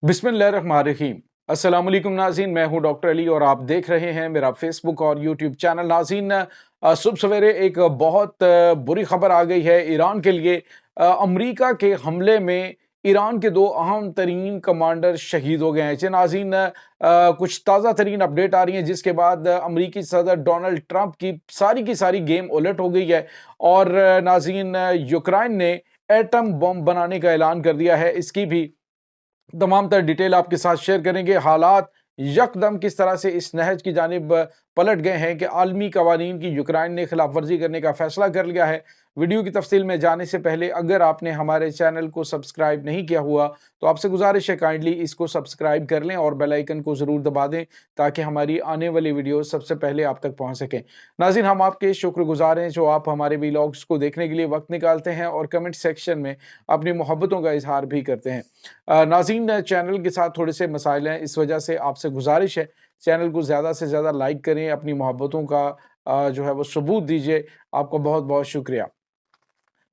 बिस्मिल्लाहिर्रहमानिर्रहीम। अस्सलाम वालेकुम नाज़रीन, मैं हूं डॉक्टर अली और आप देख रहे हैं मेरा फेसबुक और यूट्यूब चैनल। नाज़रीन, सुबह सवेरे एक बहुत बुरी खबर आ गई है ईरान के लिए। अमेरिका के हमले में ईरान के दो अहम तरीन कमांडर शहीद हो गए हैं। जी नाज़रीन, कुछ ताज़ा तरीन अपडेट आ रही हैं जिसके बाद अमेरिकी सदर डोनाल्ड ट्रंप की सारी गेम उलट हो गई है और नाज़रीन, यूक्रेन ने एटम बम बनाने का ऐलान कर दिया है। इसकी भी तमाम तर डिटेल आपके साथ शेयर करेंगे। हालात यकदम किस तरह से इस नहज की जानिब पलट गए हैं कि आलमी कवानीन की यूक्रेन ने खिलाफ वर्जी करने का फैसला कर लिया है। वीडियो की तफसील में जाने से पहले अगर आपने हमारे चैनल को सब्सक्राइब नहीं किया हुआ तो आपसे गुजारिश है काइंडली इसको सब्सक्राइब कर लें और बेल आइकन को ज़रूर दबा दें ताकि हमारी आने वाली वीडियो सबसे पहले आप तक पहुंच सकें। नाज़रीन, हम आपके शुक्रगुजार हैं जो आप हमारे वीलॉग्स को देखने के लिए वक्त निकालते हैं और कमेंट सेक्शन में अपनी मोहब्बतों का इजहार भी करते हैं। नाज़रीन, चैनल के साथ थोड़े से मसाइल हैं, इस वजह से आपसे गुजारिश है चैनल को ज़्यादा से ज़्यादा लाइक करें, अपनी मोहब्बतों का जो है वो सबूत दीजिए। आपका बहुत बहुत शुक्रिया।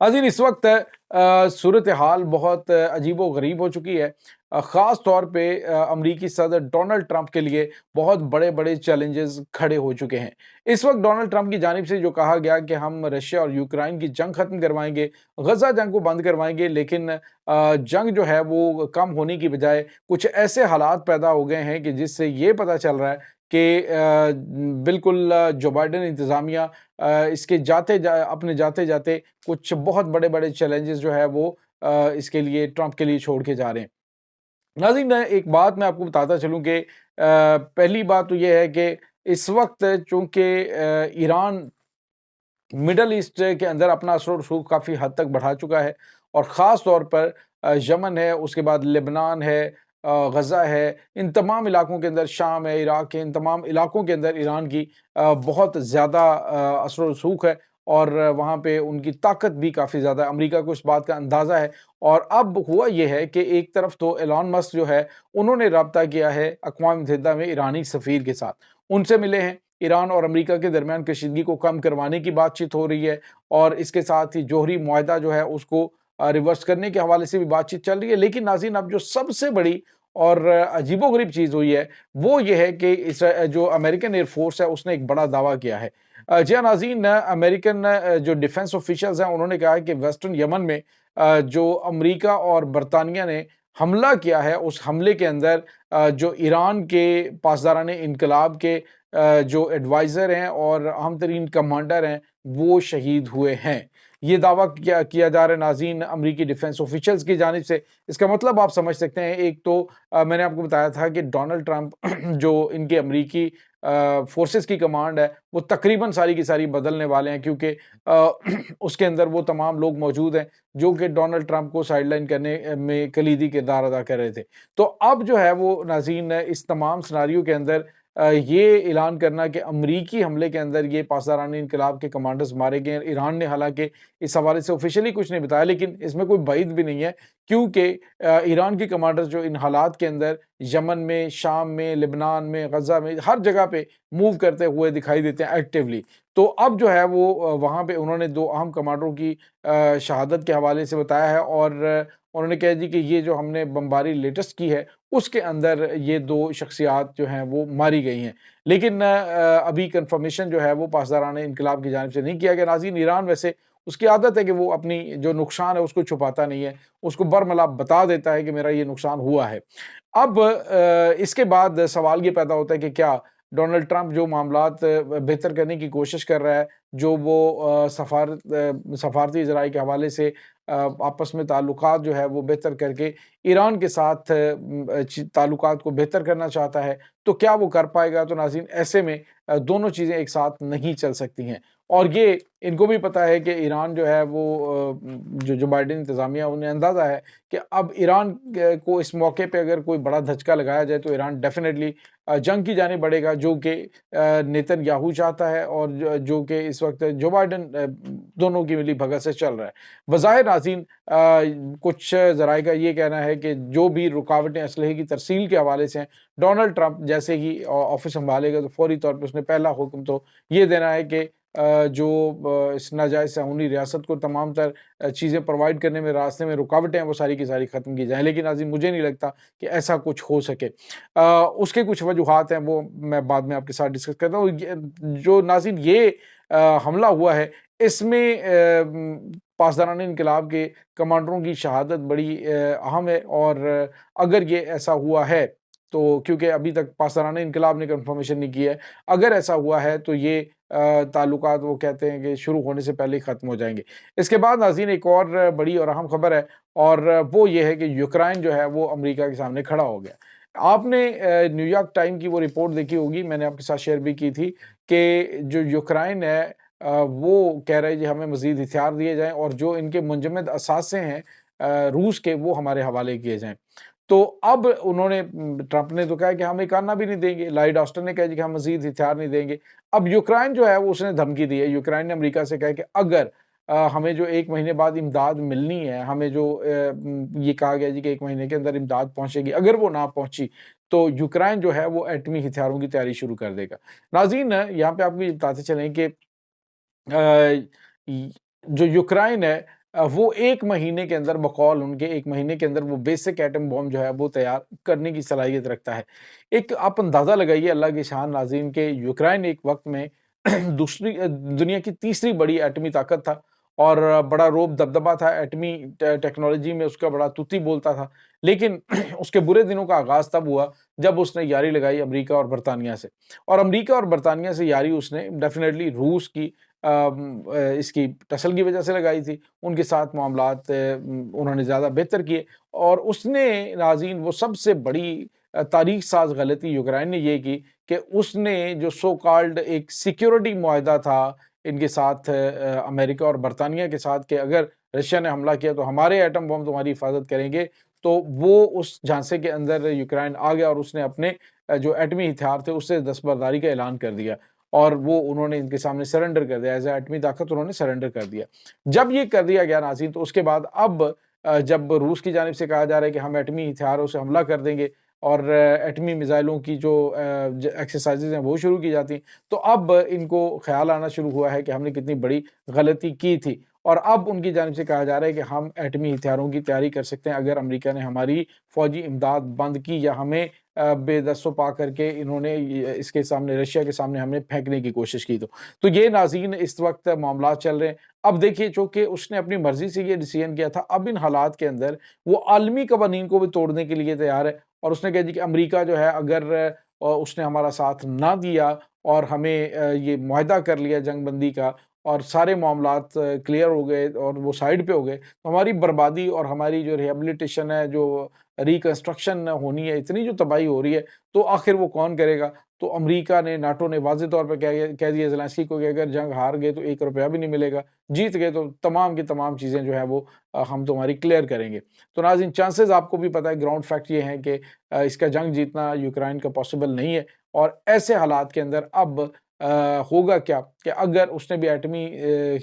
नाज़रीन, इस वक्त सूरत हाल बहुत अजीबो गरीब हो चुकी है। ख़ास तौर पे अमरीकी सदर डोनाल्ड ट्रंप के लिए बहुत बड़े बड़े चैलेंजेस खड़े हो चुके हैं। इस वक्त डोनाल्ड ट्रंप की जानिब से जो कहा गया कि हम रशिया और यूक्रेन की जंग ख़त्म करवाएंगे, गज़ा जंग को बंद करवाएंगे, लेकिन जंग जो है वो कम होने की बजाय कुछ ऐसे हालात पैदा हो गए हैं कि जिससे ये पता चल रहा है कि बिल्कुल जो बाइडेन इंतज़ामिया इसके अपने जाते जाते कुछ बहुत बड़े बड़े चैलेंजेस जो है वो इसके लिए ट्रंप के लिए छोड़ के जा रहे हैं। नाज़रीन, एक बात मैं आपको बताता चलूँ कि पहली बात तो ये है कि इस वक्त चूंकि ईरान मिडल ईस्ट के अंदर अपना असर रसूख काफ़ी हद तक बढ़ा चुका है और ख़ास तौर पर यमन है, उसके बाद लेबनान है, गज़ा है, इन तमाम इलाकों के अंदर शाम है, इराक है, इन तमाम इलाकों के अंदर ईरान की बहुत ज़्यादा असर रसूख है और वहाँ पे उनकी ताकत भी काफ़ी ज़्यादा है। अमेरिका को इस बात का अंदाज़ा है और अब हुआ ये है कि एक तरफ तो एलन मस्क जो है, उन्होंने राब्ता किया है अक़वाम मुत्तहिदा में ईरानी सफ़ीर के साथ। उनसे मिले हैं, ईरान और अमेरिका के दरमियान कशीदगी को कम करवाने की बातचीत हो रही है और इसके साथ ही जोहरी मुआहदा जो है उसको रिवर्स करने के हवाले से भी बातचीत चल रही है। लेकिन नाज़रीन, अब जो सबसे बड़ी और अजीबो-गरीब चीज़ हुई है, वो ये है कि जो अमेरिकन एयर फ़ोर्स है उसने एक बड़ा दावा किया है। जी हाँ नाज़रीन, अमेरिकन जो डिफेंस ऑफिशियल्स हैं उन्होंने कहा है कि वेस्टर्न यमन में जो अमेरिका और बरतानिया ने हमला किया है, उस हमले के अंदर जो ईरान के पासदाराने इनकलाब के जो एडवाइज़र हैं और अहम तरीन कमांडर हैं, वो शहीद हुए हैं। ये दावा किया किया जा रहा है नाज़रीन अमेरिकी डिफेंस ऑफिशियल्स की जानिब से। इसका मतलब आप समझ सकते हैं, एक तो मैंने आपको बताया था कि डोनाल्ड ट्रंप जो इनके अमेरिकी फ़ोर्सेस की कमांड है, वो तकरीबन सारी की सारी बदलने वाले हैं क्योंकि उसके अंदर वो तमाम लोग मौजूद हैं, जो कि डोनाल्ड ट्रंप को साइडलाइन करने में कलीदी किरदार अदा कर रहे थे। तो अब जो है वो नाज़रीन इस तमाम सिनेरियो के अंदर ये ऐलान करना कि अमरीकी हमले के अंदर ये पासदारानी इनकलाब के कमांडर्स मारे गए हैं। ईरान ने हालाँकि इस हवाले से ऑफ़िशियली कुछ नहीं बताया, लेकिन इसमें कोई बाइद भी नहीं है क्योंकि ईरान के कमांडर्स जो इन हालात के अंदर यमन में, शाम में, लेबनान में, गज़ा में, हर जगह पे मूव करते हुए दिखाई देते हैं एक्टिवली। तो अब जो है वो वहाँ पे उन्होंने 2 अहम कमांडरों की शहादत के हवाले से बताया है और उन्होंने कहा जी कि ये जो हमने बमबारी लेटेस्ट की है, उसके अंदर ये 2 शख्सियात जो हैं वो मारी गई हैं। लेकिन अभी कन्फर्मेशन जो है वो पासदाराने इनकलाब की जानिब से नहीं किया गया। नाज़रीन, ईरान वैसे उसकी आदत है कि वो अपनी जो नुकसान है उसको छुपाता नहीं है, उसको बरमला बता देता है कि मेरा ये नुकसान हुआ है। अब इसके बाद सवाल ये पैदा होता है कि क्या डोनाल्ड ट्रंप जो मामलात बेहतर करने की कोशिश कर रहा है, जो वो सफारती ज़राए के हवाले से आपस में ताल्लुकात जो है वो बेहतर करके ईरान के साथ ताल्लुकात को बेहतर करना चाहता है, तो क्या वो कर पाएगा? तो नाज़रीन, ऐसे में दोनों चीज़ें एक साथ नहीं चल सकती हैं और ये इनको भी पता है कि ईरान जो है वो जो बाइडेन इंतज़ामिया उन्हें अंदाज़ा है कि अब ईरान को इस मौके पे अगर कोई बड़ा धचका लगाया जाए तो ईरान डेफ़िनेटली जंग की जानिब बढ़ेगा, जो कि नेतन्याहू चाहता है और जो कि इस वक्त जो बाइडेन दोनों की मिलीभगत से चल रहा है। बज़ाहिर नाज़रीन, कुछ ज़राए का ये कहना है कि जो भी रुकावटें असलहे की तरसील के हवाले से हैं, डोनाल्ड ट्रंप जैसे ही ऑफिस संभालेगा तो फौरी तौर पे उसने पहला हुक्म तो ये देना है कि जो इस नाजायज़ साहूनी रियासत को तमाम तर चीज़ें प्रोवाइड करने में रास्ते में रुकावटें हैं, वो सारी की सारी ख़त्म की जाएँ। लेकिन नाज़रीन, मुझे नहीं लगता कि ऐसा कुछ हो सके। उसके कुछ वजूहात हैं, वो मैं बाद में आपके साथ डिस्कस करता हूँ। ये जो नाज़रीन ये हमला हुआ है, इसमें पासदारान इनकलाब के कमांडरों की शहादत बड़ी अहम है। और अगर ये ऐसा हुआ है, तो क्योंकि अभी तक पासदारान इनकलाब ने कन्फर्मेशन नहीं की है, अगर ऐसा हुआ है तो ये ताल्लुकात वो कहते हैं कि शुरू होने से पहले ही ख़त्म हो जाएँगे। इसके बाद नाज़रीन, एक और बड़ी और अहम खबर है, और वो ये है कि यूक्रेन जो है वो अमेरिका के सामने खड़ा हो गया। आपने न्यूयॉर्क टाइम की वो रिपोर्ट देखी होगी, मैंने आपके साथ शेयर भी की थी कि जो यूक्रेन है वो कह रहे हैं जी हमें मज़ीद हथियार दिए जाएँ, और जो इनके मुंजमद असासे हैं रूस के, वो हमारे हवाले किए जाएँ। तो अब उन्होंने ट्रंप ने तो कहा कि हम एक आना भी नहीं देंगे, लॉयड ऑस्टिन ने कहा जी कि हम मज़ीद हथियार नहीं देंगे। अब यूक्रेन जो है वो उसने धमकी दी है, यूक्रेन ने अमेरिका से कहा कि अगर हमें जो 1 महीने बाद इमदाद मिलनी है, हमें जो ये कहा गया जी कि 1 महीने के अंदर इमदाद पहुँचेगी, अगर वो ना पहुँची, तो यूक्रेन जो है वो एटमी हथियारों की तैयारी शुरू कर देगा। नाज़रीन, यहाँ पे आपको ये बताते चलें कि अ, य जो यूक्रेन है वो 1 महीने के अंदर, बकौल उनके 1 महीने के अंदर वो बेसिक एटम बॉम्ब जो है वो तैयार करने की सलाहियत रखता है। एक आप अंदाज़ा लगाइए अल्लाह की शान नाज़रीन, के यूक्रेन एक वक़्त में दुनिया की तीसरी बड़ी एटमी ताकत था, और बड़ा रोब दबदबा था एटमी टेक्नोलॉजी में, उसका बड़ा तूती बोलता था। लेकिन उसके बुरे दिनों का आगाज़ तब हुआ जब उसने यारी लगाई अमेरिका और बरतानिया से, और अमेरिका और बरतानिया से यारी उसने डेफ़िनेटली रूस की इसकी टसल की वजह से लगाई थी। उनके साथ मामलात उन्होंने ज़्यादा बेहतर किए, और उसने नाज़रीन वो सबसे बड़ी तारीख़ साज़ गलती यूक्रेन ने ये की कि उसने जो सो कॉल्ड एक सिक्योरिटी मुआहदा था इनके साथ, अमेरिका और बरतानिया के साथ, कि अगर रशिया ने हमला किया तो हमारे एटम बम तुम्हारी हिफाज़त करेंगे, तो वो उस झांसे के अंदर यूक्रेन आ गया, और उसने अपने जो एटमी हथियार थे उससे दस्तबरदारी का ऐलान कर दिया, और वो उन्होंने इनके सामने सरेंडर कर दिया, एज़ अ एटमी ताकत उन्होंने सरेंडर कर दिया। जब ये कर दिया गया नाज़रीन, तो उसके बाद अब जब रूस की जानिब से कहा जा रहा है कि हम एटमी हथियारों से हमला कर देंगे, और एटमी मिसाइलों की जो एक्सरसाइज़ेज़ हैं वो शुरू की जाती हैं, तो अब इनको ख़्याल आना शुरू हुआ है कि हमने कितनी बड़ी गलती की थी, और अब उनकी जानिब से कहा जा रहा है कि हम एटमी हथियारों की तैयारी कर सकते हैं अगर अमेरिका ने हमारी फ़ौजी इमदाद बंद की, या हमें बेदस्तों करके इन्होंने इसके सामने, रशिया के सामने हमें फेंकने की कोशिश की। तो ये नाज़रीन इस वक़्त मामलात चल रहे हैं। अब देखिए, चूँकि उसने अपनी मर्ज़ी से ये डिसीज़न किया था, अब इन हालात के अंदर वो आलमी कवानीन को भी तोड़ने के लिए तैयार है, और उसने कहा जी कि अमेरिका जो है, अगर उसने हमारा साथ ना दिया और हमें ये मुआहदा कर लिया जंगबंदी का, और सारे मामलात क्लियर हो गए और वो साइड पे हो गए, तो हमारी बर्बादी और हमारी जो रिहैबिलिटेशन है, जो रिकंस्ट्रक्शन होनी है, इतनी जो तबाही हो रही है, तो आखिर वो कौन करेगा? तो अमेरिका ने, नाटो ने वाज़ेह तौर पे कह दिया ज़ेलेंस्की को कि अगर जंग हार गए तो ₹1 भी नहीं मिलेगा, जीत गए तो तमाम की तमाम चीज़ें जो हैं वो हम तुम्हारी क्लियर करेंगे। तो नाज़रीन, चांसेज़ आपको भी पता है, ग्राउंड फैक्ट ये हैं कि इसका जंग जीतना यूक्रेन का पॉसिबल नहीं है, और ऐसे हालात के अंदर अब अ, होगा क्या कि अगर उसने भी एटमी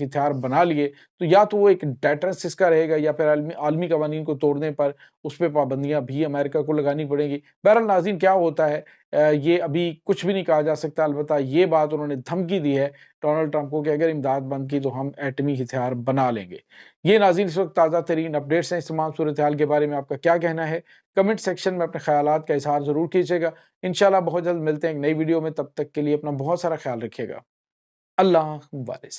हथियार बना लिए, तो या तो वो एक डेटरेंस इसका रहेगा, या फिर आलमी आलमी कवानीन को तोड़ने पर उस पे पाबंदियाँ भी अमेरिका को लगानी पड़ेंगी। बहरहाल नाज़रीन, क्या होता है ये अभी कुछ भी नहीं कहा जा सकता। अलबत्ता ये बात उन्होंने धमकी दी है डोनाल्ड ट्रंप को कि अगर इमदाद बंद की तो हम एटमी हथियार बना लेंगे। ये नाज़रीन इस वक़्त ताज़ा तरीन अपडेट्स हैं। इस तमाम सूरत-ए-हाल के बारे में आपका क्या कहना है? कमेंट सेक्शन में अपने ख़यालात का इज़हार ज़रूर कीजिएगा। इंशाअल्लाह बहुत जल्द मिलते हैं एक नई वीडियो में, तब तक के लिए अपना बहुत सारा ख़्याल रखिएगा। अल्लाह वारिस।